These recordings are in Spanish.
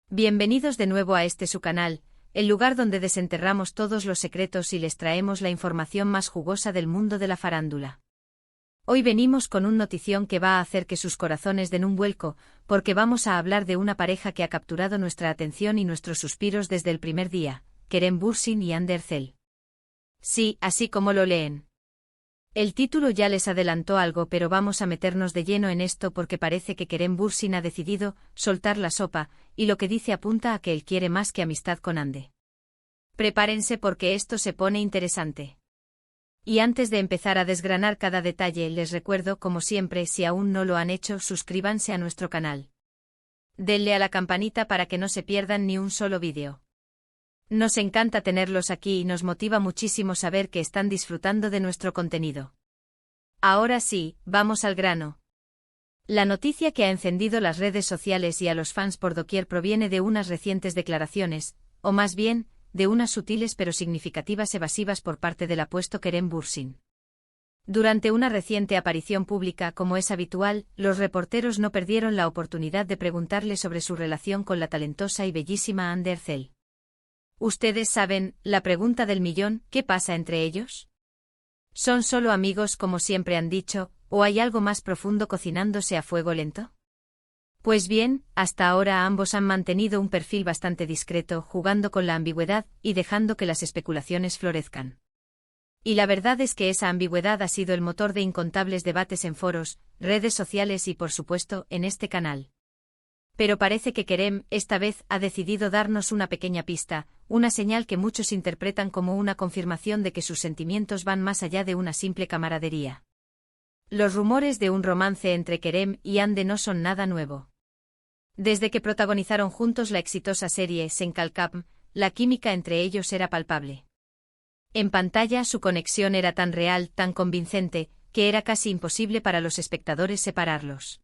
Bienvenidos de nuevo a este su canal, el lugar donde desenterramos todos los secretos y les traemos la información más jugosa del mundo de la farándula. Hoy venimos con un notición que va a hacer que sus corazones den un vuelco, porque vamos a hablar de una pareja que ha capturado nuestra atención y nuestros suspiros desde el primer día, Kerem Bürsin y Hande Erçel. Sí, así como lo leen. El título ya les adelantó algo, pero vamos a meternos de lleno en esto porque parece que Kerem Bürsin ha decidido soltar la sopa, y lo que dice apunta a que él quiere más que amistad con Hande. Prepárense porque esto se pone interesante. Y antes de empezar a desgranar cada detalle, les recuerdo, como siempre, si aún no lo han hecho, suscríbanse a nuestro canal. Denle a la campanita para que no se pierdan ni un solo vídeo. Nos encanta tenerlos aquí y nos motiva muchísimo saber que están disfrutando de nuestro contenido. Ahora sí, vamos al grano. La noticia que ha encendido las redes sociales y a los fans por doquier proviene de unas recientes declaraciones, o más bien, de unas sutiles pero significativas evasivas por parte del apuesto Kerem Bürsin. Durante una reciente aparición pública, como es habitual, los reporteros no perdieron la oportunidad de preguntarle sobre su relación con la talentosa y bellísima Hande Erçel. Ustedes saben, la pregunta del millón, ¿qué pasa entre ellos? ¿Son solo amigos como siempre han dicho, o hay algo más profundo cocinándose a fuego lento? Pues bien, hasta ahora ambos han mantenido un perfil bastante discreto, jugando con la ambigüedad y dejando que las especulaciones florezcan. Y la verdad es que esa ambigüedad ha sido el motor de incontables debates en foros, redes sociales y por supuesto, en este canal. Pero parece que Kerem, esta vez, ha decidido darnos una pequeña pista, una señal que muchos interpretan como una confirmación de que sus sentimientos van más allá de una simple camaradería. Los rumores de un romance entre Kerem y Hande no son nada nuevo. Desde que protagonizaron juntos la exitosa serie Sen Kalkam, la química entre ellos era palpable. En pantalla su conexión era tan real, tan convincente, que era casi imposible para los espectadores separarlos.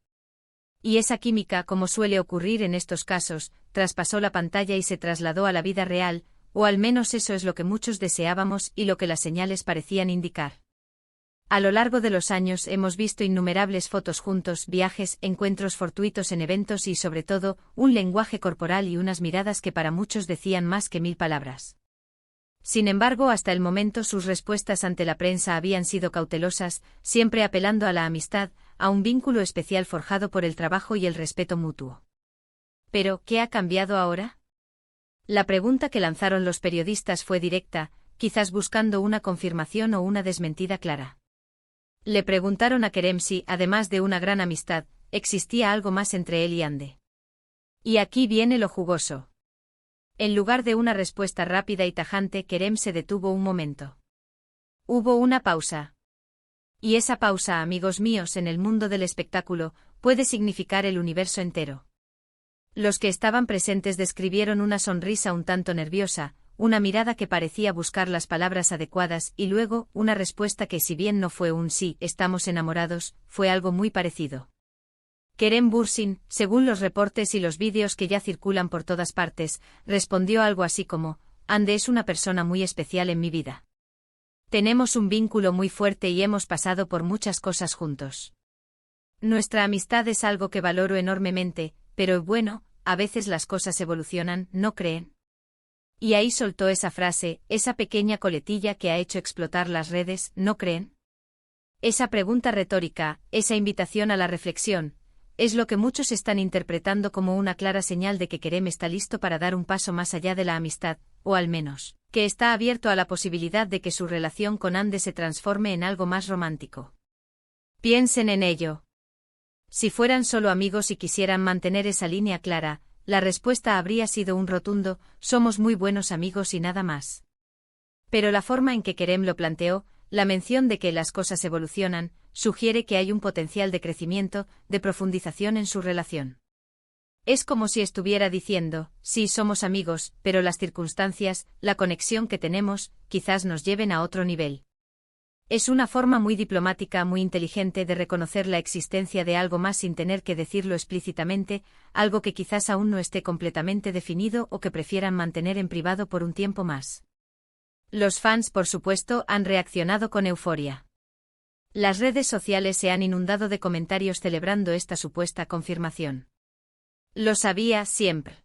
Y esa química, como suele ocurrir en estos casos, traspasó la pantalla y se trasladó a la vida real, o al menos eso es lo que muchos deseábamos y lo que las señales parecían indicar. A lo largo de los años hemos visto innumerables fotos juntos, viajes, encuentros fortuitos en eventos y sobre todo, un lenguaje corporal y unas miradas que para muchos decían más que 1000 palabras. Sin embargo, hasta el momento sus respuestas ante la prensa habían sido cautelosas, siempre apelando a la amistad, a un vínculo especial forjado por el trabajo y el respeto mutuo. Pero, ¿qué ha cambiado ahora? La pregunta que lanzaron los periodistas fue directa, quizás buscando una confirmación o una desmentida clara. Le preguntaron a Kerem si, además de una gran amistad, existía algo más entre él y Hande. Y aquí viene lo jugoso. En lugar de una respuesta rápida y tajante, Kerem se detuvo un momento. Hubo una pausa. Y esa pausa, amigos míos, en el mundo del espectáculo, puede significar el universo entero. Los que estaban presentes describieron una sonrisa un tanto nerviosa, una mirada que parecía buscar las palabras adecuadas y luego una respuesta que, si bien no fue un sí, estamos enamorados, fue algo muy parecido. Kerem Bürsin, según los reportes y los vídeos que ya circulan por todas partes, respondió algo así como: Hande es una persona muy especial en mi vida. Tenemos un vínculo muy fuerte y hemos pasado por muchas cosas juntos. Nuestra amistad es algo que valoro enormemente, pero bueno, a veces las cosas evolucionan, ¿no creen? Y ahí soltó esa frase, esa pequeña coletilla que ha hecho explotar las redes, ¿no creen? Esa pregunta retórica, esa invitación a la reflexión, es lo que muchos están interpretando como una clara señal de que Kerem está listo para dar un paso más allá de la amistad, o al menos, que está abierto a la posibilidad de que su relación con Hande se transforme en algo más romántico. Piensen en ello. Si fueran solo amigos y quisieran mantener esa línea clara, la respuesta habría sido un rotundo: somos muy buenos amigos y nada más. Pero la forma en que Kerem lo planteó, la mención de que las cosas evolucionan, sugiere que hay un potencial de crecimiento, de profundización en su relación. Es como si estuviera diciendo: sí, somos amigos, pero las circunstancias, la conexión que tenemos, quizás nos lleven a otro nivel. Es una forma muy diplomática, muy inteligente de reconocer la existencia de algo más sin tener que decirlo explícitamente, algo que quizás aún no esté completamente definido o que prefieran mantener en privado por un tiempo más. Los fans, por supuesto, han reaccionado con euforia. Las redes sociales se han inundado de comentarios celebrando esta supuesta confirmación. Lo sabía siempre.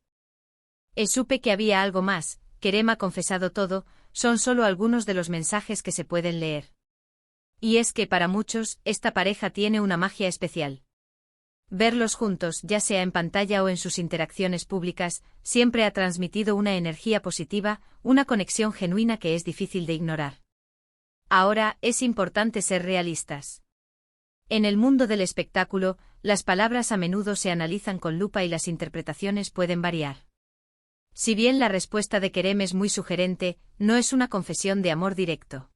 Supe que había algo más, Kerem ha confesado todo, son solo algunos de los mensajes que se pueden leer. Y es que para muchos, esta pareja tiene una magia especial. Verlos juntos, ya sea en pantalla o en sus interacciones públicas, siempre ha transmitido una energía positiva, una conexión genuina que es difícil de ignorar. Ahora, es importante ser realistas. En el mundo del espectáculo, las palabras a menudo se analizan con lupa y las interpretaciones pueden variar. Si bien la respuesta de Kerem es muy sugerente, no es una confesión de amor directo.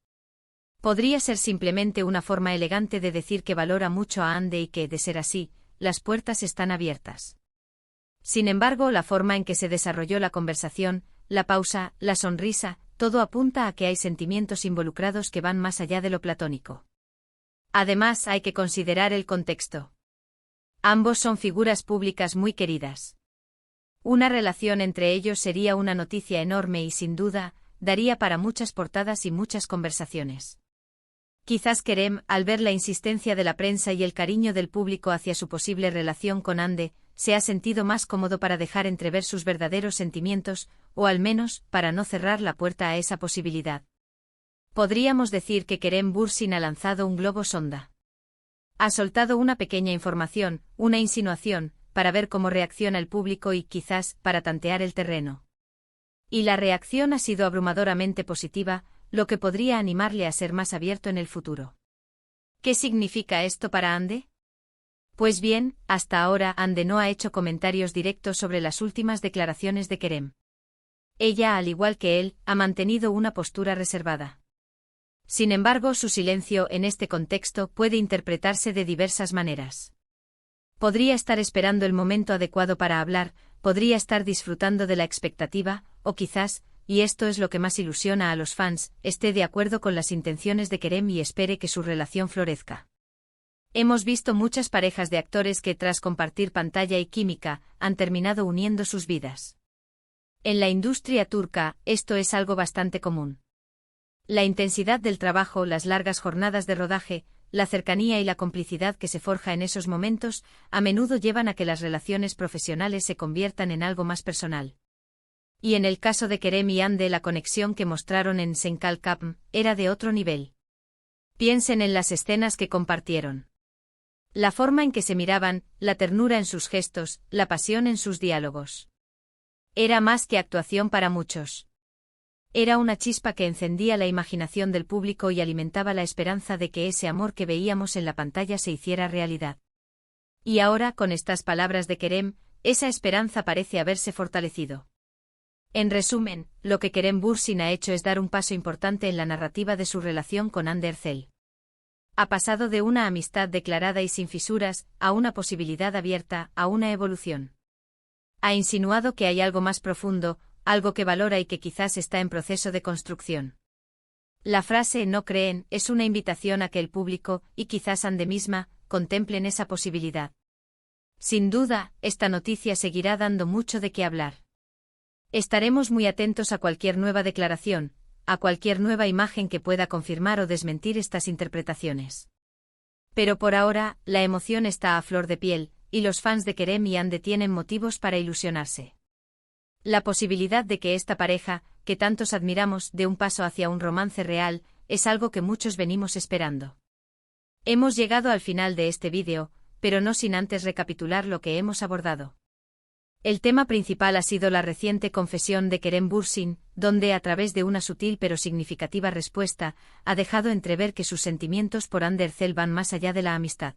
Podría ser simplemente una forma elegante de decir que valora mucho a Hande y que, de ser así, las puertas están abiertas. Sin embargo, la forma en que se desarrolló la conversación, la pausa, la sonrisa, todo apunta a que hay sentimientos involucrados que van más allá de lo platónico. Además, hay que considerar el contexto. Ambos son figuras públicas muy queridas. Una relación entre ellos sería una noticia enorme y, sin duda, daría para muchas portadas y muchas conversaciones. Quizás Kerem, al ver la insistencia de la prensa y el cariño del público hacia su posible relación con Hande, se ha sentido más cómodo para dejar entrever sus verdaderos sentimientos, o al menos, para no cerrar la puerta a esa posibilidad. Podríamos decir que Kerem Bürsin ha lanzado un globo sonda. Ha soltado una pequeña información, una insinuación, para ver cómo reacciona el público y, quizás, para tantear el terreno. Y la reacción ha sido abrumadoramente positiva, lo que podría animarle a ser más abierto en el futuro. ¿Qué significa esto para Hande? Pues bien, hasta ahora Hande no ha hecho comentarios directos sobre las últimas declaraciones de Kerem. Ella, al igual que él, ha mantenido una postura reservada. Sin embargo, su silencio en este contexto puede interpretarse de diversas maneras. Podría estar esperando el momento adecuado para hablar, podría estar disfrutando de la expectativa, o quizás, y esto es lo que más ilusiona a los fans, esté de acuerdo con las intenciones de Kerem y espere que su relación florezca. Hemos visto muchas parejas de actores que, tras compartir pantalla y química, han terminado uniendo sus vidas. En la industria turca, esto es algo bastante común. La intensidad del trabajo, las largas jornadas de rodaje, la cercanía y la complicidad que se forja en esos momentos, a menudo llevan a que las relaciones profesionales se conviertan en algo más personal. Y en el caso de Kerem y Hande, la conexión que mostraron en Senkal Kapm era de otro nivel. Piensen en las escenas que compartieron. La forma en que se miraban, la ternura en sus gestos, la pasión en sus diálogos. Era más que actuación para muchos. Era una chispa que encendía la imaginación del público y alimentaba la esperanza de que ese amor que veíamos en la pantalla se hiciera realidad. Y ahora, con estas palabras de Kerem, esa esperanza parece haberse fortalecido. En resumen, lo que Kerem Bürsin ha hecho es dar un paso importante en la narrativa de su relación con Hande Erçel. Ha pasado de una amistad declarada y sin fisuras, a una posibilidad abierta, a una evolución. Ha insinuado que hay algo más profundo, algo que valora y que quizás está en proceso de construcción. La frase "no creen" es una invitación a que el público, y quizás Hande misma, contemplen esa posibilidad. Sin duda, esta noticia seguirá dando mucho de qué hablar. Estaremos muy atentos a cualquier nueva declaración, a cualquier nueva imagen que pueda confirmar o desmentir estas interpretaciones. Pero por ahora, la emoción está a flor de piel, y los fans de Kerem y Hande tienen motivos para ilusionarse. La posibilidad de que esta pareja, que tantos admiramos, dé un paso hacia un romance real, es algo que muchos venimos esperando. Hemos llegado al final de este vídeo, pero no sin antes recapitular lo que hemos abordado. El tema principal ha sido la reciente confesión de Kerem Bürsin, donde, a través de una sutil pero significativa respuesta, ha dejado entrever que sus sentimientos por Hande Erçel van más allá de la amistad.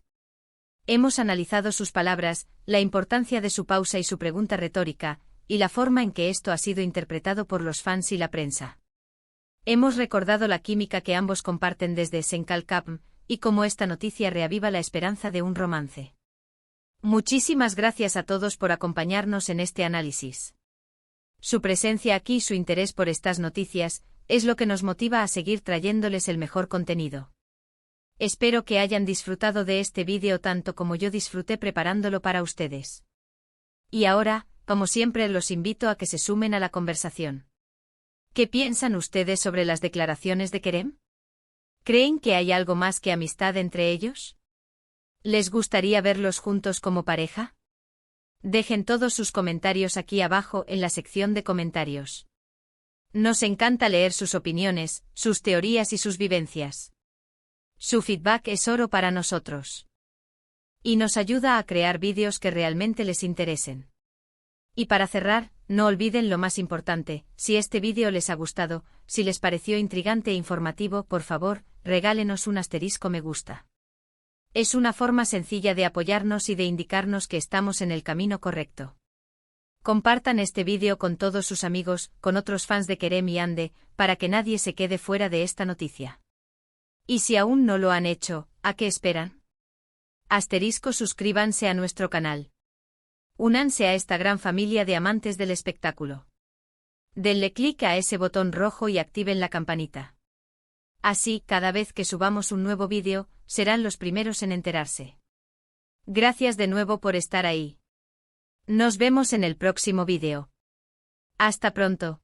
Hemos analizado sus palabras, la importancia de su pausa y su pregunta retórica, y la forma en que esto ha sido interpretado por los fans y la prensa. Hemos recordado la química que ambos comparten desde Senkal Kapm, y cómo esta noticia reaviva la esperanza de un romance. Muchísimas gracias a todos por acompañarnos en este análisis. Su presencia aquí y su interés por estas noticias es lo que nos motiva a seguir trayéndoles el mejor contenido. Espero que hayan disfrutado de este vídeo tanto como yo disfruté preparándolo para ustedes. Y ahora, como siempre, los invito a que se sumen a la conversación. ¿Qué piensan ustedes sobre las declaraciones de Kerem? ¿Creen que hay algo más que amistad entre ellos? ¿Les gustaría verlos juntos como pareja? Dejen todos sus comentarios aquí abajo en la sección de comentarios. Nos encanta leer sus opiniones, sus teorías y sus vivencias. Su feedback es oro para nosotros. Y nos ayuda a crear vídeos que realmente les interesen. Y para cerrar, no olviden lo más importante: si este vídeo les ha gustado, si les pareció intrigante e informativo, por favor, regálenos un asterisco me gusta. Es una forma sencilla de apoyarnos y de indicarnos que estamos en el camino correcto. Compartan este vídeo con todos sus amigos, con otros fans de Kerem y Ande, para que nadie se quede fuera de esta noticia. Y si aún no lo han hecho, ¿a qué esperan? Suscríbanse a nuestro canal. Únanse a esta gran familia de amantes del espectáculo. Denle clic a ese botón rojo y activen la campanita. Así, cada vez que subamos un nuevo vídeo, serán los primeros en enterarse. Gracias de nuevo por estar ahí. Nos vemos en el próximo vídeo. Hasta pronto.